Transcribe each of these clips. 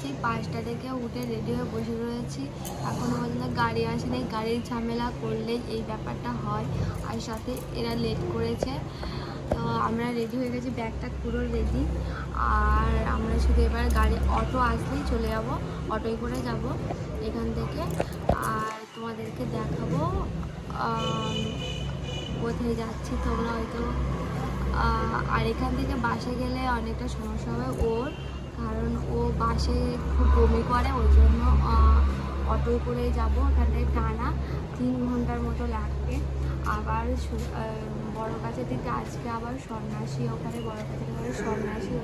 সেই 5টা থেকে উঠে রেডি হয়ে বসে রয়েছি। এখনও পর্যন্ত গাড়ি আসেনি। গাড়ির ঝামেলা করলেই এই ব্যাপারটা হয়। আর সাথে এরা লেট করেছে। তো আমরা রেডি হয়ে গেছি, ব্যাগটা পুরো রেডি। আর আমরা শুধু এবার অটো আসলেই চলে যাব, অটোয় করে যাব এখান থেকে। আর তোমাদেরকে দেখাবো কোথায় যাচ্ছি, তোমরা হয়তো। আর এখান থেকে বাসে গেলে অনেকটা সমস্যা হবে ওর, কারণ ও বাসে খুব বমি করে, ওই জন্য অটোয় করে যাব। ওখানটায় টানা 3 ঘন্টার মতো লাগবে। আবার বড় কাছে থেকে আজকে আবার সন্ন্যাসী, ওখানে বড় কাছে থেকে সন্ন্যাসী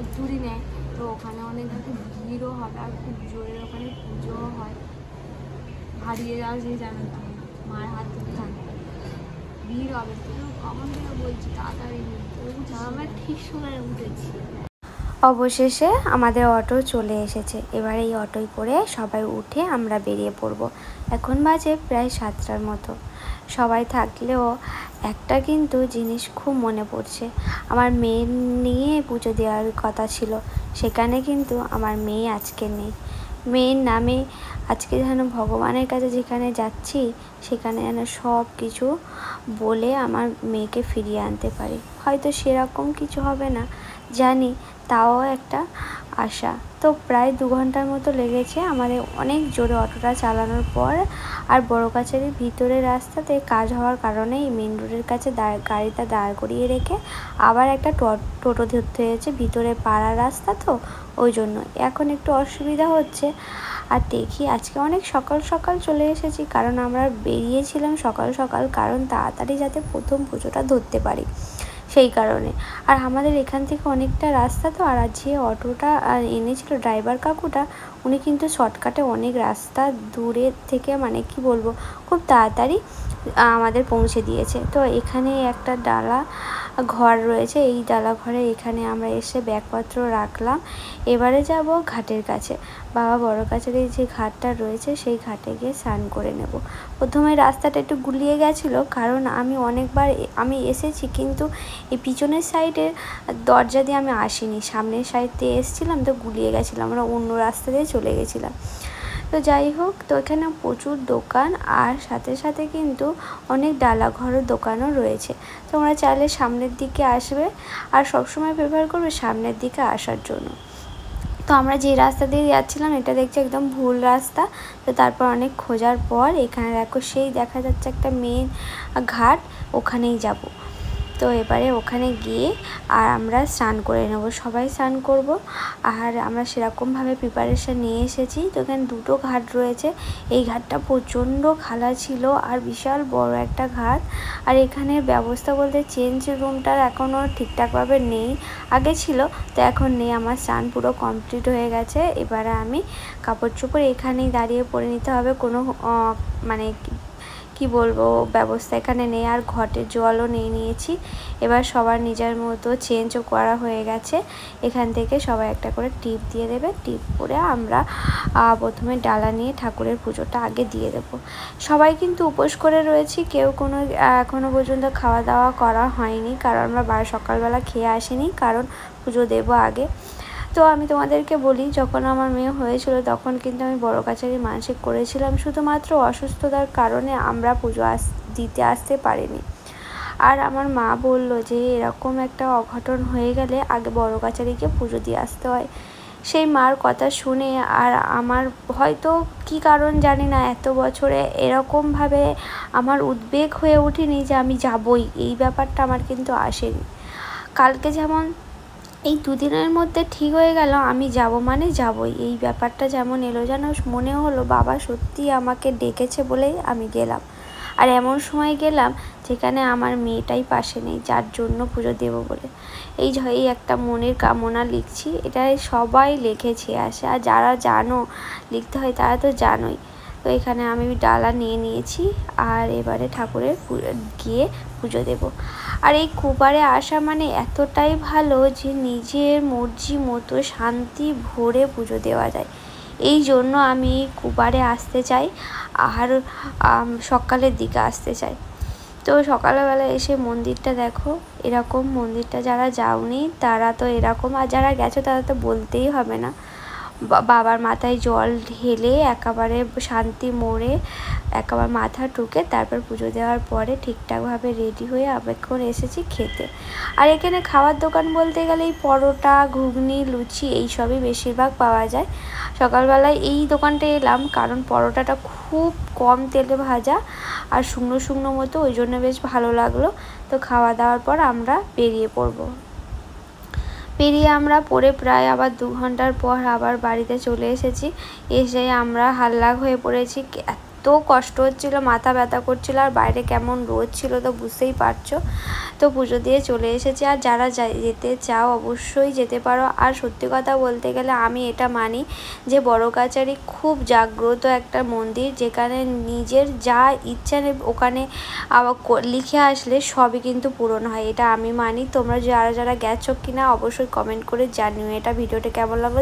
উত্তরই নেয়। তো ওখানে অনেক ভিড়ও হবে, আর খুব জোরে ওখানে পুজোও হয়। হারিয়ে যাওয়া যে জানো তো, মার হাত ধরে থাকবে, ভিড় হবে। কমন থেকে বলছি তাড়াতাড়ি আমরা ঠিক সময় উঠেছি। অবশেষে আমাদের অটো চলে এসেছে। এবার এই অটোয় করে সবাই উঠে আমরা বেরিয়ে পড়ব। এখন বাজে প্রায় 7টার মতো। সবাই থাকলেও একটা কিন্তু জিনিস খুব মনে পড়ছে, আমার মেয়ের নিয়ে পুজো দেওয়ার কথা ছিল, সেখানে কিন্তু আমার মেয়ে আজকে নেই। মেয়ের নামে আজকে যেন ভগবানের কাছে যেখানে যাচ্ছি সেখানে যেন সব কিছু বলে আমার মেয়েকে ফিরিয়ে আনতে পারি। হয়তো সেরকম কিছু হবে না জানি, তাও একটা আশা। তো প্রায় 2 ঘন্টার মতো লেগেছে আমাদের অনেক জোরে অটোটা চালানোর পর। আর বড় কাছারির ভিতরের রাস্তাতে কাজ হওয়ার কারণে এই মেন রোডের কাছে গাড়িটা দাঁড় করিয়ে রেখে আবার একটা টোটো ধরতে হয়েছে। ভিতরে পাড়ার রাস্তা তো ওই জন্য এখন একটু অসুবিধা হচ্ছে। আর দেখি আজকে অনেক সকাল সকাল চলে এসেছি, কারণ আমরা বেরিয়েছিলাম সকাল সকাল, কারণ তাড়াতাড়ি যাতে প্রথম পুজোটা ধরতে পারি সেই কারণে। আর আমাদের এখান থেকে অনেকটা রাস্তা তো, আর যে অটোটা এনেছিল ড্রাইভার কাকুটা, উনি কিন্তু শর্টকাটে অনেক রাস্তা দূরের থেকে মানে কি বলবো খুব তাড়াতাড়ি আমাদের পৌঁছে দিয়েছে। তো এখানে একটা ডালা ঘর রয়েছে, এই ডালা ঘরে এখানে আমরা এসে ব্যাগপত্র রাখলাম। এবারে যাব ঘাটের কাছে, বাবা বড় কাছারির যে ঘাটটা রয়েছে সেই ঘাটে গিয়ে স্নান করে নেব। প্রথমে রাস্তাটা একটু গুলিয়ে গেছিলো, কারণ আমি অনেকবার এসেছি, কিন্তু এই পিছনের সাইডের দরজা দিয়ে আমি আসিনি, সামনের সাইড দিয়ে এসেছিলাম, তো গুলিয়ে গেছিলাম, আমরা অন্য রাস্তা দিয়ে চলে গেছিলাম। তো যাই হোক, তো এখানে প্রচুর দোকান, আর সাথে সাথে কিন্তু অনেক ডালা ঘরের দোকানও রয়েছে। তোমরা চাইলে সামনের দিকে আসবে, আর সবসময় প্রেফার করবে সামনের দিকে আসার জন্য। তো আমরা যে রাস্তা দিয়ে যাচ্ছিলাম এটা দেখছি একদম ভুল রাস্তা। তো তারপর অনেক খোঁজার পর এখানে দেখো সেই দেখা যাচ্ছে একটা মেন ঘাট, ওখানেই যাব। তো এবারে ওখানে গিয়ে আর আমরা স্নান করে নেব, সবাই স্নান করব। আর আমরা সেরকমভাবে প্রিপারেশান নিয়ে এসেছি। তো এখানে 2টো ঘাট রয়েছে, এই ঘাটটা প্রচণ্ড খালা ছিল আর বিশাল বড় একটা ঘাট। আর এখানের ব্যবস্থা বলতে চেঞ্জ রুমটা এখনও ঠিকঠাকভাবে নেই, আগে ছিল তো এখন নেই। আমার স্নান পুরো কমপ্লিট হয়ে গেছে। এবারে আমি কাপড় চোপড় এখানেই দাঁড়িয়ে পরে নিতে হবে, কোনো মানে কি বলবো ব্যবস্থা এখানে নেই। আর ঘটের জলও নিয়ে নিয়েছি। এবার সবার নিজের মতো চেঞ্জও করা হয়ে গেছে। এখান থেকে সবাই একটা করে টিপ দিয়ে দেবে, টিপ করে আমরা প্রথমে ডালা নিয়ে ঠাকুরের পুজোটা আগে দিয়ে দেব। সবাই কিন্তু উপোস করে রয়েছি, কেউ কোনো এখনও পর্যন্ত খাওয়া দাওয়া করা হয়নি, কারণ আমরা সকালবেলা খেয়ে আসিনি, কারণ পুজো দেব আগে। তো আমি তোমাদেরকে বলি, যখন আমার মেয়ে হয়েছিল তখন কিন্তু আমি বড় কাছারি মানসিক করেছিলাম, শুধুমাত্র অসুস্থতার কারণে আমরা পুজো দিতে আসতে পারিনি। আর আমার মা বলল যে এরকম একটা অঘটন হয়ে গেলে আগে বড় কাছারিকে পুজো দিয়ে আসতে হয়। সেই মার কথা শুনে আর আমার হয়তো কি কারণ জানি না, এত বছরে এরকমভাবে আমার উদ্বেগ হয়ে ওঠেনি যে আমি যাবই, এই ব্যাপারটা আমার কিন্তু আসেনি। কালকে যেমন এই 2 দিনের মধ্যে ঠিক হয়ে গেল আমি যাব মানে যাবই, এই ব্যাপারটা যেমন এলো যেন মনে হলো বাবা সত্যি আমাকে ডেকেছে বলেই আমি গেলাম। আর এমন সময় গেলাম যেখানে আমার মেয়েটাই পাশে নেই, যার জন্য পুজো দেবো বলে। এই একটা মনের কামনা লিখছি, এটাই সবাই লিখেছে আসে, আর যারা জানো লিখতে হয় তারা তো জানোই। তো এখানে আমি ডালা নিয়ে নিয়েছি, আর এবারে ঠাকুরের গিয়ে পুজো দেব। আর এই কুপারে আসা মানে এতটাই ভালো যে নিজের মর্জি মতো শান্তি ভরে পুজো দেওয়া যায়, এই জন্য আমি কুপারে আসতে চাই। আর সকালের দিকে আসতে চাই। তো সকালবেলা এসে মন্দিরটা দেখো, এরকম মন্দিরটা যারা যাওনি তারা তো এরকম, আর যারা গেছো তারা তো বলতেই হবে না। বাবার মাথায় জল ঢেলে একেবারে শান্তি মোড়ে একেবারে মাথা ঠুকে তারপর পুজো দেওয়ার পরে ঠিকঠাকভাবে রেডি হয়ে এখন এসেছি খেতে। আর এখানে খাওয়ার দোকান বলতে গেলে এই পরোটা, ঘুগনি, লুচি এইসবই বেশিরভাগ পাওয়া যায়। সকালবেলায় এই দোকানটা এলাম কারণ পরোটাটা খুব কম তেলে ভাজা আর শুকনো শুকনো মতো, ওই জন্য বেশ ভালো লাগলো। তো খাওয়া দাওয়ার পর আমরা বেরিয়ে পড়বো। বেরিয়ে আমরা পরে প্রায় আবার 2 ঘন্টার পর আবার বাড়িতে চলে এসেছি। এসে আমরা হাল্লাগ হয়ে পড়েছি, এত কষ্ট হচ্ছিল, মাথা ব্যথা করছিল, আর বাইরে কেমন রোদ ছিল তো বুঝতেই পারছো। তো পুজো দিয়ে চলে এসেছি। আর যারা যেতে চাও অবশ্যই যেতে পারো। আর সত্যি কথা বলতে গেলে আমি এটা মানি যে বড় কাছারি খুব জাগ্রত একটা মন্দির, যেখানে নিজের যা ইচ্ছা ওখানে লিখে আসলে সবই কিন্তু পূরণ হয়, এটা আমি মানি। তোমরা যারা যারা গেছো কিনা অবশ্যই কমেন্ট করে জানিও। এটা ভিডিওটা কেমন লাগলো